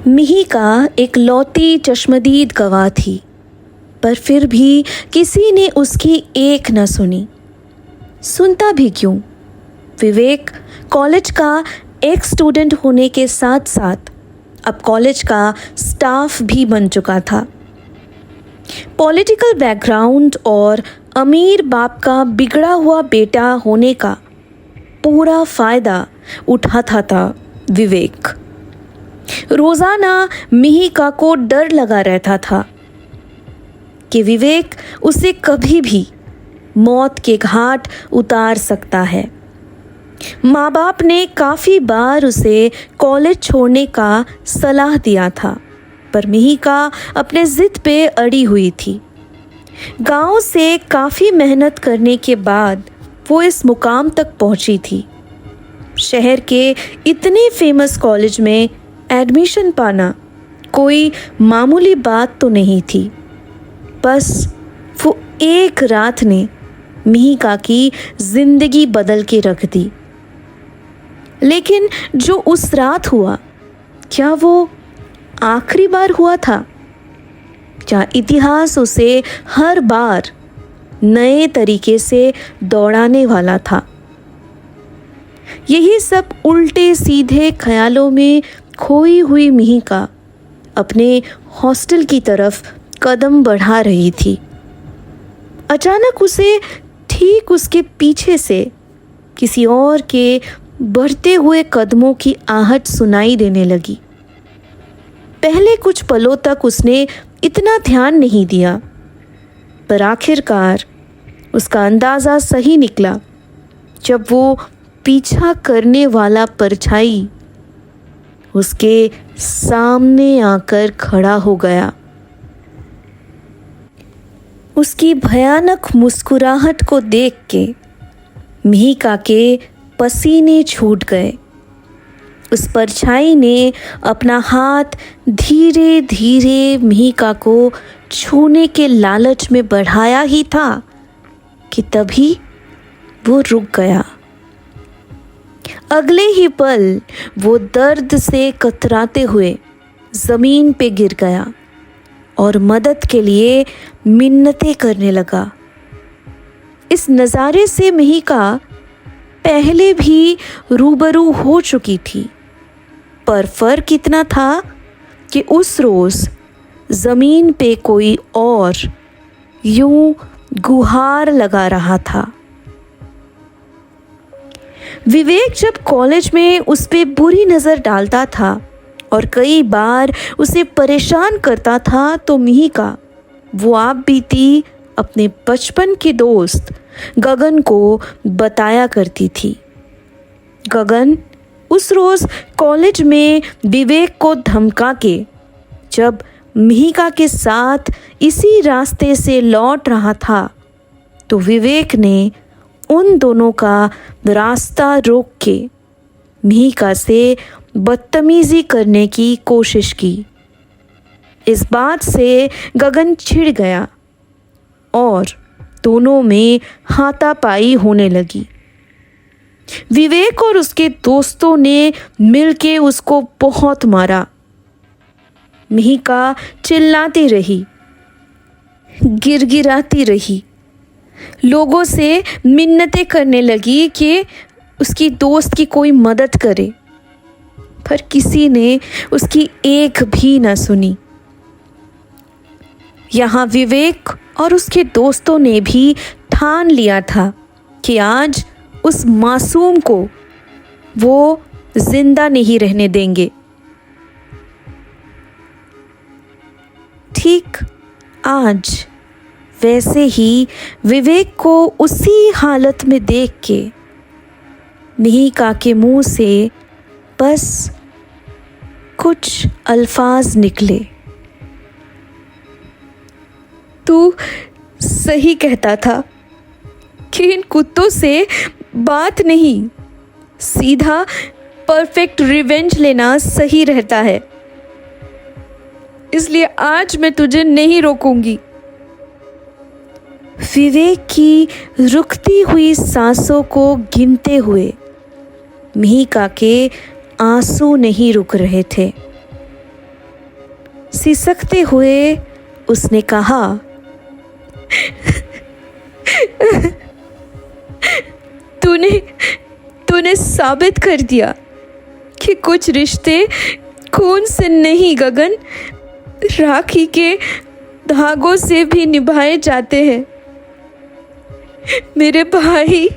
मिहिका एक लौती चश्मदीद गवाह थी, पर फिर भी किसी ने उसकी एक न सुनी। सुनता भी क्यों? विवेक कॉलेज का एक स्टूडेंट होने के साथ साथ अब कॉलेज का स्टाफ भी बन चुका था। पॉलिटिकल बैकग्राउंड और अमीर बाप का बिगड़ा हुआ बेटा होने का पूरा फायदा उठाता था विवेक। रोजाना मिहिका को डर लगा रहता था कि विवेक उसे कभी भी मौत के घाट उतार सकता है। माँ बाप ने काफ़ी बार उसे कॉलेज छोड़ने का सलाह दिया था, पर मिहिका अपने ज़िद पे अड़ी हुई थी। गांव से काफ़ी मेहनत करने के बाद वो इस मुकाम तक पहुंची थी। शहर के इतने फेमस कॉलेज में एडमिशन पाना कोई मामूली बात तो नहीं थी। बस वो एक रात ने मिहिका की जिंदगी बदल के रख दी। लेकिन जो उस रात हुआ, क्या वो आखिरी बार हुआ था? क्या इतिहास उसे हर बार नए तरीके से दौड़ाने वाला था? यही सब उल्टे सीधे ख्यालों में खोई हुई मिहिका अपने हॉस्टल की तरफ कदम बढ़ा रही थी। अचानक उसे ठीक उसके पीछे से किसी और के बढ़ते हुए कदमों की आहट सुनाई देने लगी। पहले कुछ पलों तक उसने इतना ध्यान नहीं दिया, पर आखिरकार उसका अंदाज़ा सही निकला जब वो पीछा करने वाला परछाई उसके सामने आकर खड़ा हो गया। उसकी भयानक मुस्कुराहट को देख के मिहिका के पसीने छूट गए। उस परछाई ने अपना हाथ धीरे धीरे मिहिका को छूने के लालच में बढ़ाया ही था कि तभी वो रुक गया। अगले ही पल वो दर्द से कतराते हुए जमीन पे गिर गया और मदद के लिए मिन्नतें करने लगा। इस नज़ारे से मिहिका पहले भी रूबरू हो चुकी थी, पर फर्क इतना था कि उस रोज़ ज़मीन पे कोई और यूं गुहार लगा रहा था। विवेक जब कॉलेज में उस पे बुरी नज़र डालता था और कई बार उसे परेशान करता था, तो मिहिका वो आप बीती अपने बचपन के दोस्त गगन को बताया करती थी। गगन उस रोज़ कॉलेज में विवेक को धमका के जब मिहिका के साथ इसी रास्ते से लौट रहा था, तो विवेक ने उन दोनों का रास्ता रोक के मिहिका से बदतमीज़ी करने की कोशिश की। इस बात से गगन चिढ़ गया और दोनों में हाथापाई होने लगी। विवेक और उसके दोस्तों ने मिलके उसको बहुत मारा। मिहिका चिल्लाती रही, गिड़गिड़ाती रही, लोगों से मिन्नतें करने लगी कि उसकी दोस्त की कोई मदद करे, पर किसी ने उसकी एक भी न सुनी। यहाँ विवेक और उसके दोस्तों ने भी ठान लिया था कि आज उस मासूम को वो जिंदा नहीं रहने देंगे। ठीक आज वैसे ही विवेक को उसी हालत में देख के मिहिका के मुंह से बस कुछ अल्फाज निकले। तू सही कहता था कि इन कुत्तों से बात नहीं, सीधा परफेक्ट रिवेंज लेना सही रहता है, इसलिए आज मैं तुझे नहीं रोकूंगी। विवेक की रुकती हुई सांसों को गिनते हुए मिहिका के आंसू नहीं रुक रहे थे। सिसकते हुए उसने कहा, तूने साबित कर दिया कि कुछ रिश्ते खून से नहीं गगन, राखी के धागों से भी निभाए जाते हैं। मेरे भाई,